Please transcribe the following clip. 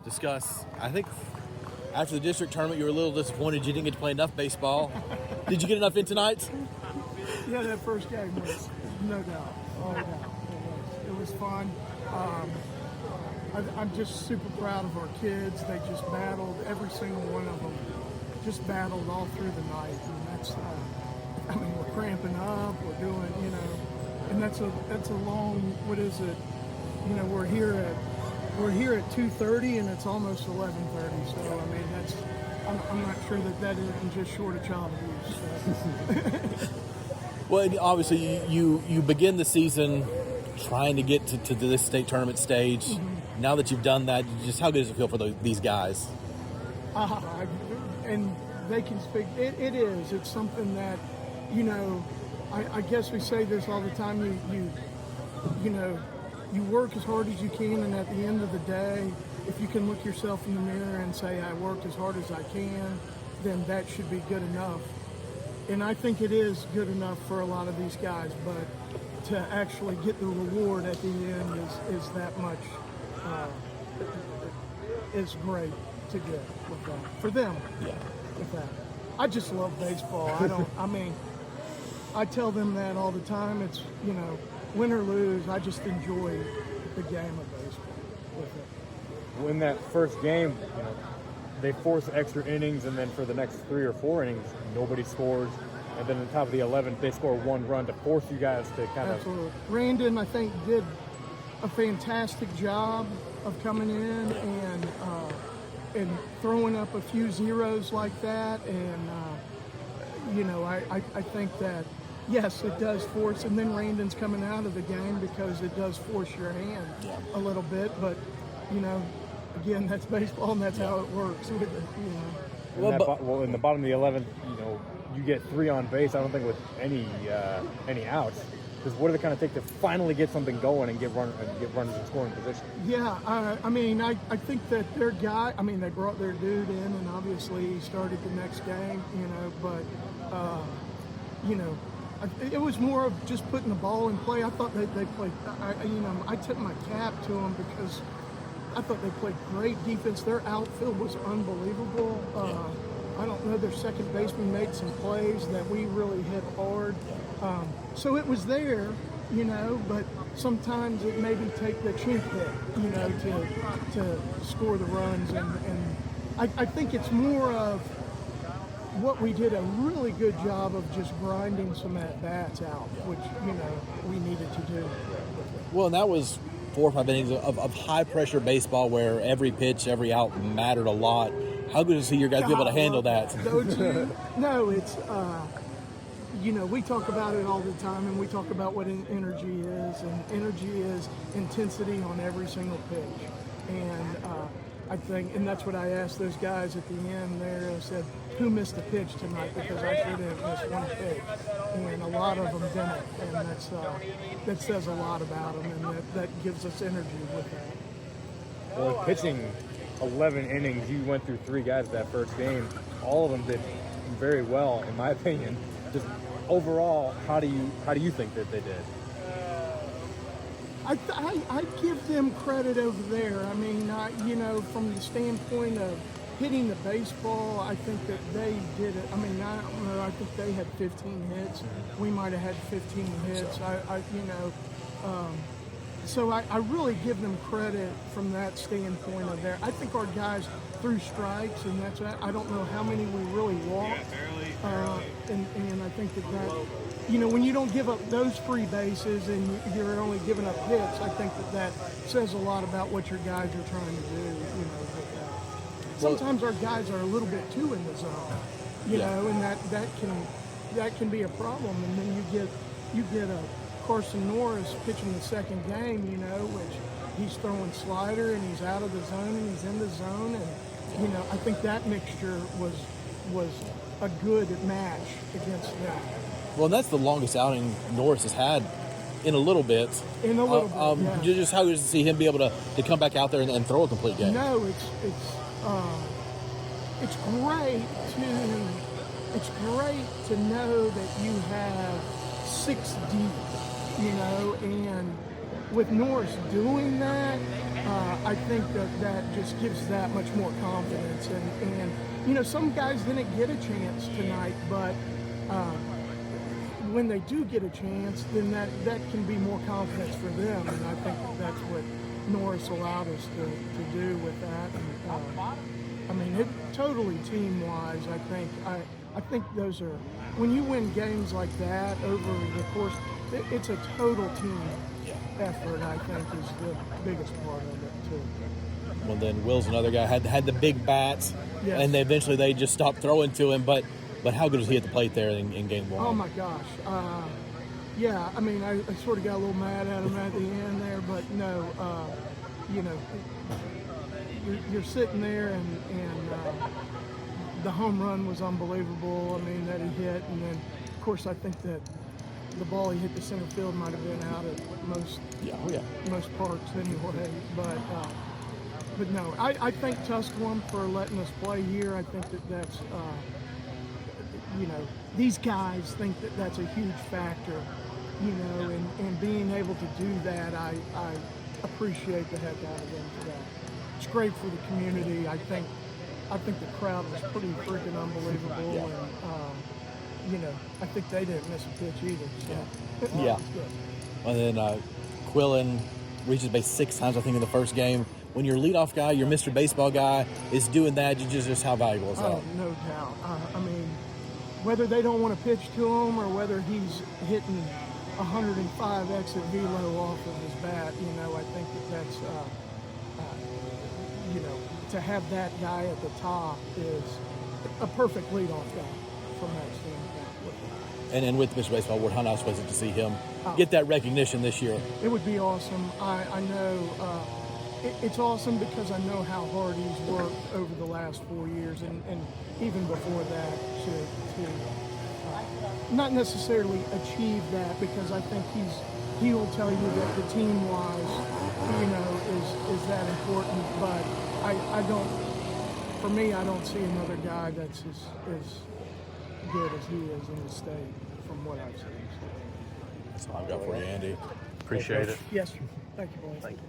discuss. I think after the district tournament, you were a little disappointed you didn't get to play enough baseball. Did you get enough in tonight? Yeah, that first game was no doubt. No doubt. It was fun. I'm just super proud of our kids. They just battled, every single one of them just battled all through the night. And that's, we're cramping up, we're doing, and that's a long, what is it? We're here at 2:30 and it's almost 11:30. So, I'm not sure that isn't just short of child abuse. So. Well, obviously, you begin the season trying to get to this state tournament stage. Mm-hmm. Now that you've done that, just how good does it feel for these guys? And they can speak. It is. It's something that, I guess we say this all the time. You work as hard as you can, and at the end of the day, if you can look yourself in the mirror and say, I worked as hard as I can, then that should be good enough. And I think it is good enough for a lot of these guys, but to actually get the reward at the end is that much, is great to get with that. For them, with that. I just love baseball. I tell them that all the time. It's, win or lose, I just enjoy the game of baseball with it. When that first game, they force extra innings, and then for the next 3 or 4 innings, nobody scores. And then on top of the 11th, they score one run to force you guys to kind Absolutely. Brandon, I think, did a fantastic job of coming in and throwing up a few zeros like that. And, I think that, yes, it does force. And then Randon's coming out of the game because it does force your hand a little bit. But, again, that's baseball, and that's how it works with it. Well, in the bottom of the 11th, you get 3 on base. I don't think with any outs. Because what does it kind of take to finally get something going and get runners in scoring position? Yeah, I think that their guy. They brought their dude in, and obviously he started the next game. But it was more of just putting the ball in play. I thought they played. I took my cap to them because I thought they played great defense. Their outfield was unbelievable. I don't know, their second baseman made some plays that we really hit hard. So it was there, but sometimes it maybe take the chink hit, to score the runs. And I think it's more of what we did a really good job of just grinding some at-bats out, which, we needed to do. Well, and that was 4 or 5 innings of high-pressure baseball where every pitch, every out mattered a lot. How good to see your guys be able to handle that? No, it's, we talk about it all the time, and we talk about what energy is, and energy is intensity on every single pitch. And I think, and that's what I asked those guys at the end there. I said, who missed a pitch tonight? Because I sure didn't miss one pitch. And a lot of them didn't. And that says a lot about them, and that gives us energy with that. Well, pitching 11 innings, you went through 3 guys that first game. All of them did very well, in my opinion. Just overall, how do you think that they did? I give them credit over there. From the standpoint of hitting the baseball, I think that they did it. I don't know. I think they had 15 hits. We might have had 15 hits. So I really give them credit from that standpoint of there. I think our guys threw strikes, and I don't know how many we really walked. And I think that when you don't give up those free bases and you're only giving up hits, I think that says a lot about what your guys are trying to do. With that. Sometimes our guys are a little bit too in the zone, and that can be a problem. And then you get a Carson Norris pitching the second game, which he's throwing slider and he's out of the zone and he's in the zone, and I think that mixture was a good match against that. Well, and that's the longest outing Norris has had in a little bit. Just how good is to see him be able to come back out there and throw a complete game? No, it's great to know that you have 6 deep, and with Norris doing that, I think that just gives that much more confidence. And you know, some guys didn't get a chance tonight, but when they do get a chance, then that can be more confidence for them. And I think that's what Norris allowed us to do with that. And, I mean, it totally team-wise. I think those are, when you win games like that over the course, it's a total team effort. I think is the biggest part of it too. Well, then Will's another guy had the big bats, Yes. and eventually they just stopped throwing to him. But how good was he at the plate there in game one? Oh my gosh. Yeah, I mean, I sort of got a little mad at him at the end there, but no, you know, you're sitting there and the home run was unbelievable. I mean, that he hit, and then of course I think that the ball he hit the center field might have been out at most parts anyway. But no, I thank Tusculum for letting us play here. I think that's you know, these guys think that that's a huge factor, you know, and being able to do that, I appreciate the heck out of them for that. It's great for the community. I think the crowd was pretty freaking unbelievable, and you know, I think they didn't miss a pitch either. So Yeah. it's good. And then Quillen reaches base 6 times, I think, in the first game. When your leadoff guy, your Mr. Baseball guy, is doing that, you just how valuable is that? Oh, no doubt. I mean, whether they don't want to pitch to him or whether he's hitting 105 exit velo off of his bat, you know, I think that's, you know, to have that guy at the top is a perfect leadoff guy from that standpoint. And with Mr. Baseball Award, how nice was it to see him get that recognition this year? It would be awesome. I know it's awesome because I know how hard he's worked over the last 4 years and even before that to not necessarily achieve that, because I think he will tell you that the team-wise, you know, is that important. But I don't, for me, I don't see another guy that's as good as he is in the state from what I've seen. That's all I've got for you, Andy. Appreciate it. Yes, sir. Thank you, boys. Thanks.